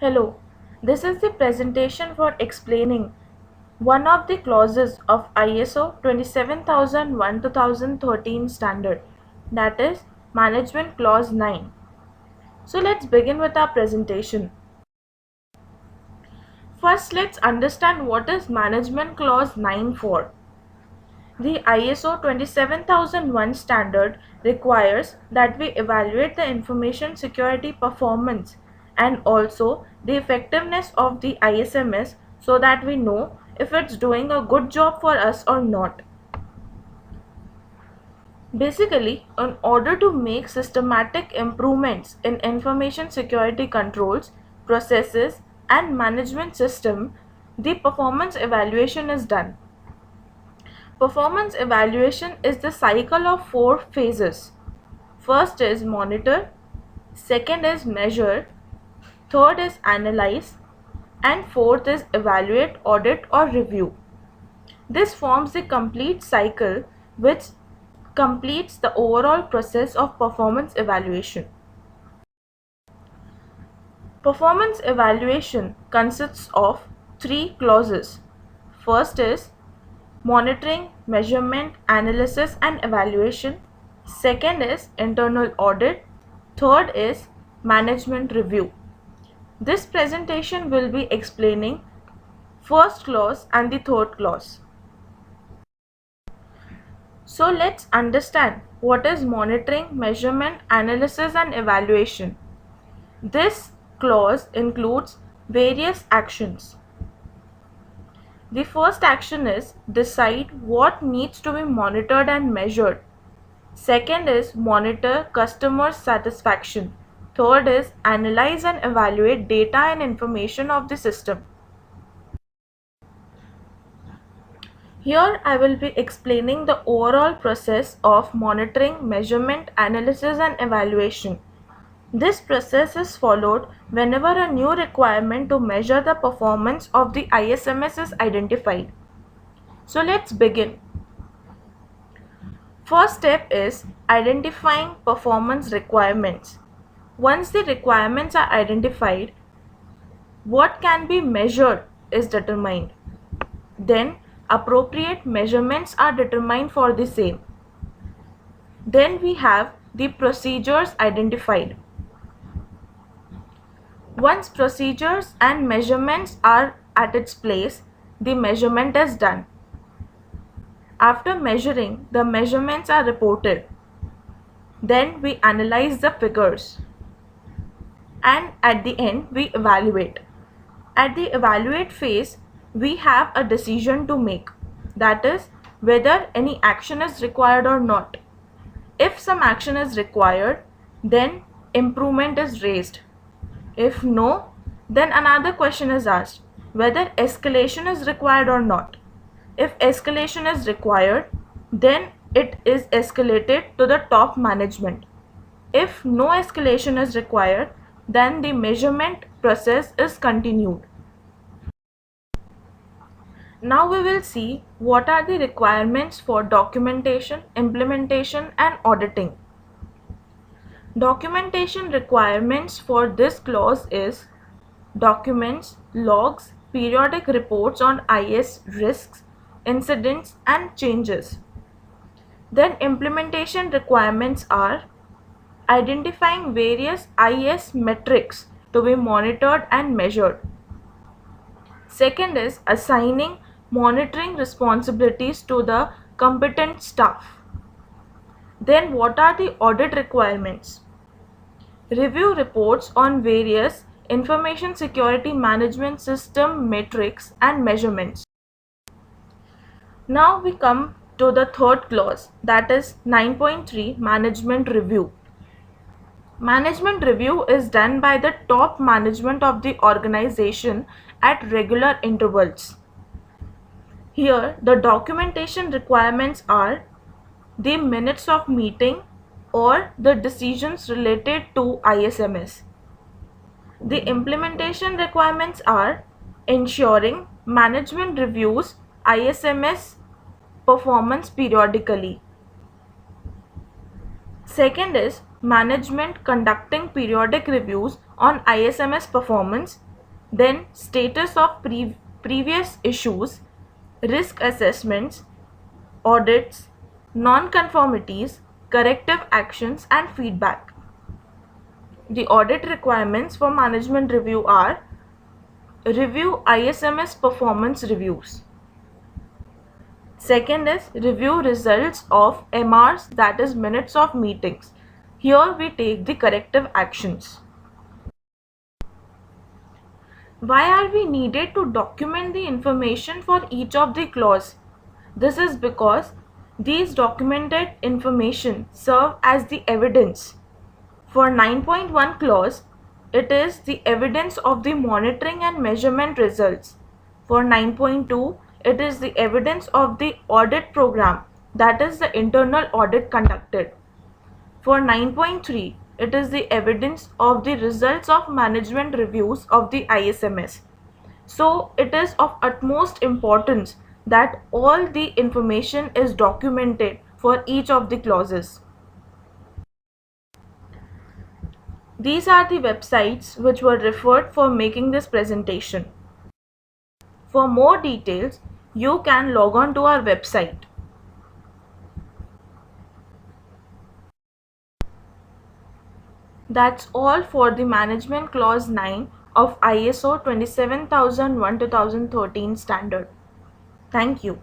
Hello, this is the presentation for explaining one of the clauses of ISO 27001:2013 standard, that is Management Clause 9. So let's begin with our presentation. First, let's understand what is Management Clause 9 for. The ISO 27001 standard requires that we evaluate the information security performance and also the effectiveness of the ISMS so that we know if it's doing a good job for us or not. Basically, in order to make systematic improvements in information security controls, processes, and management system, the performance evaluation is done. Performance evaluation is the cycle of 4 phases. First is monitor, second is measure, third is analyze, and fourth is evaluate, audit, or review. This forms the complete cycle which completes the overall process of performance evaluation. Performance evaluation consists of 3 clauses. First is monitoring, measurement, analysis and evaluation. Second is internal audit. Third is management review. This presentation will be explaining first clause and the third clause. So let's understand what is monitoring, measurement, analysis and evaluation. This clause includes various actions. The first action is decide what needs to be monitored and measured. Second is monitor customer satisfaction. Third is analyze and evaluate data and information of the system. Here I will be explaining the overall process of monitoring, measurement, analysis and evaluation. This process is followed whenever a new requirement to measure the performance of the ISMS is identified. So let's begin. First step is identifying performance requirements. Once the requirements are identified, what can be measured is determined. Then appropriate measurements are determined for the same. Then we have the procedures identified. Once procedures and measurements are at its place, the measurement is done. After measuring, the measurements are reported. Then we analyze the figures. And at the end, we evaluate. At the evaluate phase, we have a decision to make. That is, whether any action is required or not. If some action is required, then improvement is raised. If no, then another question is asked, whether escalation is required or not. If escalation is required, then it is escalated to the top management. If no escalation is required, then the measurement process is continued. Now we will see what are the requirements for documentation, implementation and auditing. Documentation requirements for this clause is documents, logs, periodic reports on IS risks, incidents and changes. Then implementation requirements are identifying various IS metrics to be monitored and measured. Second is assigning monitoring responsibilities to the competent staff. Then what are the audit requirements? Review reports on various information security management system metrics and measurements. Now we come to the third clause, that is 9.3 management review. Management review is done by the top management of the organization at regular intervals. Here the documentation requirements are the minutes of meeting or the decisions related to ISMS. The implementation requirements are ensuring management reviews ISMS performance periodically. Second is management conducting periodic reviews on ISMS performance Then status of previous issues, risk assessments, audits, non-conformities, corrective actions and feedback. The audit requirements for management review are: review ISMS performance reviews. Second is review results of MRs, that is minutes of meetings. Here we take the corrective actions. Why are we needed to document the information for each of the clause? This is because these documented information serve as the evidence. For 9.1 clause, it is the evidence of the monitoring and measurement results. For 9.2, it is the evidence of the audit program, that is the internal audit conducted. For 9.3, it is the evidence of the results of management reviews of the ISMS. So it is of utmost importance that all the information is documented for each of the clauses. These are the websites which were referred for making this presentation. For more details, you can log on to our website. That's all for the Management Clause 9 of ISO 27001:2013 standard. Thank you.